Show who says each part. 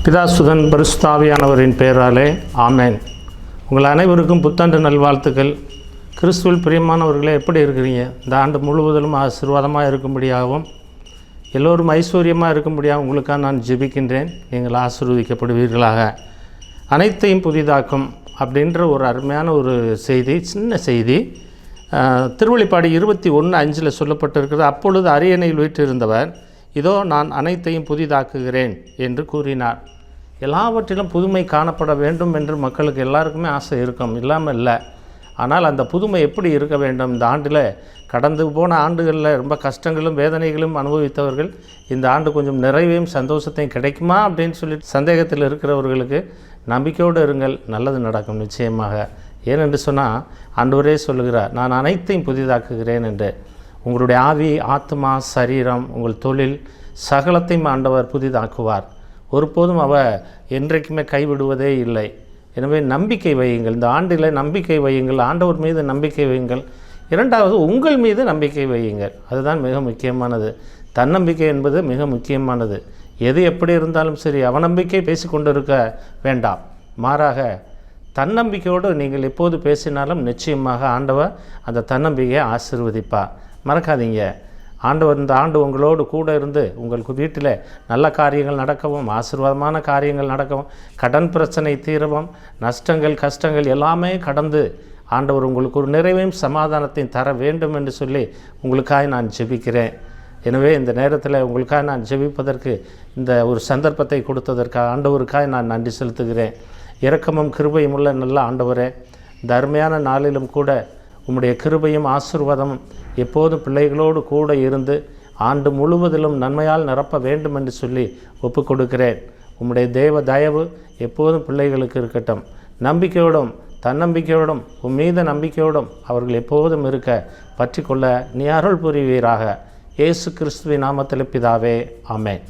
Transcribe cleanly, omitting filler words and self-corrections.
Speaker 1: பிதாசுதன் பரிசுத்தாவியானவரின் பெயராலே ஆமேன். உங்கள் அனைவருக்கும் புத்தாண்டு நல்வாழ்த்துக்கள். கிறிஸ்துவில் பிரியமானவர்களே, எப்படி இருக்கிறீங்க? இந்த ஆண்டு முழுவதிலும் ஆசீர்வாதமாக இருக்கும்படியாகவும் எல்லோரும் ஐஸ்வர்யமாக இருக்கும்படியாக உங்களுக்காக நான் ஜெபிக்கின்றேன். நீங்கள் ஆசீர்வதிக்கப்படுவீர்களாக. அனைத்தையும் புதிதாக்கும் அப்படின்ற ஒரு அருமையான ஒரு செய்தி, சின்ன செய்தி. திருவெளிப்பாடு 21:5 சொல்லப்பட்டிருக்கிறது. அப்பொழுது அரியணையில் வீற்றிருந்தவர், இதோ நான் அனைத்தையும் புதிதாக்குகிறேன் என்று கூறினார். எல்லாவற்றிலும் புதுமை காணப்பட வேண்டும் என்று மக்களுக்கு எல்லாருக்குமே ஆசை இருக்கும், இல்லாமல் இல்லை. ஆனால் அந்த புதுமை எப்படி இருக்க வேண்டும்? இந்த ஆண்டில் கடந்து போன ஆண்டுகளில் ரொம்ப கஷ்டங்களும் வேதனைகளும் அனுபவித்தவர்கள் இந்த ஆண்டு கொஞ்சம் நிறைவையும் சந்தோஷத்தையும் கிடைக்குமா அப்படின்னு சொல்லிட்டு சந்தேகத்தில் இருக்கிறவர்களுக்கு நம்பிக்கையோடு இருங்கள், நல்லது நடக்கும் நிச்சயமாக. ஏனென்று சொன்னால் ஆண்டவரே சொல்லுகிறார், நான் அனைத்தையும் புதிதாக்குகிறேன் என்று. உங்களுடைய ஆவி, ஆத்மா, சரீரம், உங்கள் தொழில் சகலத்தையும் ஆண்டவர் புதிதாக்குவார். ஒருபோதும் அவர் என்றைக்குமே கைவிடுவதே இல்லை. எனவே நம்பிக்கை வையுங்கள். இந்த ஆண்டில் நம்பிக்கை வையுங்கள், ஆண்டவர் மீது நம்பிக்கை வையுங்கள். இரண்டாவது, உங்கள் மீது நம்பிக்கை வையுங்கள். அதுதான் மிக முக்கியமானது. தன்னம்பிக்கை என்பது மிக முக்கியமானது. எது எப்படி இருந்தாலும் சரி, அவநம்பிக்கை பேசிக்கொண்டு இருக்க வேண்டாம். மாறாக தன்னம்பிக்கையோடு நீங்கள் எப்போது பேசினாலும் நிச்சயமாக ஆண்டவர் அந்த தன்னம்பிக்கையை ஆசீர்வதிப்பார். மறக்காதீங்க, ஆண்டவர் இந்த ஆண்டு உங்களோடு கூட இருந்து உங்களுக்கு வீட்டில் நல்ல காரியங்கள் நடக்கவும், ஆசீர்வாதமான காரியங்கள் நடக்கவும், கடன் பிரச்சனை தீரவும், நஷ்டங்கள் கஷ்டங்கள் எல்லாமே கடந்து ஆண்டவர் உங்களுக்கு ஒரு நிறைவையும் சமாதானத்தையும் தர வேண்டும் என்று சொல்லி உங்களுக்காக நான் ஜெபிக்கிறேன். எனவே இந்த நேரத்தில் உங்களுக்காக நான் ஜெபிப்பதற்கு இந்த ஒரு சந்தர்ப்பத்தை கொடுத்ததற்காக ஆண்டவருக்காக நான் நன்றி செலுத்துகிறேன். இரக்கமும் கிருபையும் உள்ள நல்ல ஆண்டவரே, இந்த அருமையான நாளிலும் கூட உம்முடைய கிருபையும் ஆசீர்வாதமும் எப்போதும் பிள்ளைகளோடு கூட இருந்து ஆண்டு முழுவதிலும் நன்மையால் நிரப்ப வேண்டும் என்று சொல்லி ஒப்புக் கொடுக்கிறேன். உம்முடைய தேவ தயவு எப்போதும் பிள்ளைகளுக்கு இருக்கட்டும். நம்பிக்கையோடும் தன்னம்பிக்கையோடும் மீத நம்பிக்கையோடும் அவர்கள் எப்போதும் இருக்க பற்றி கொள்ள நீ அருள் புரிவீராக. இயேசு கிறிஸ்துவின் நாமத்தில் பிதாவே, ஆமென்.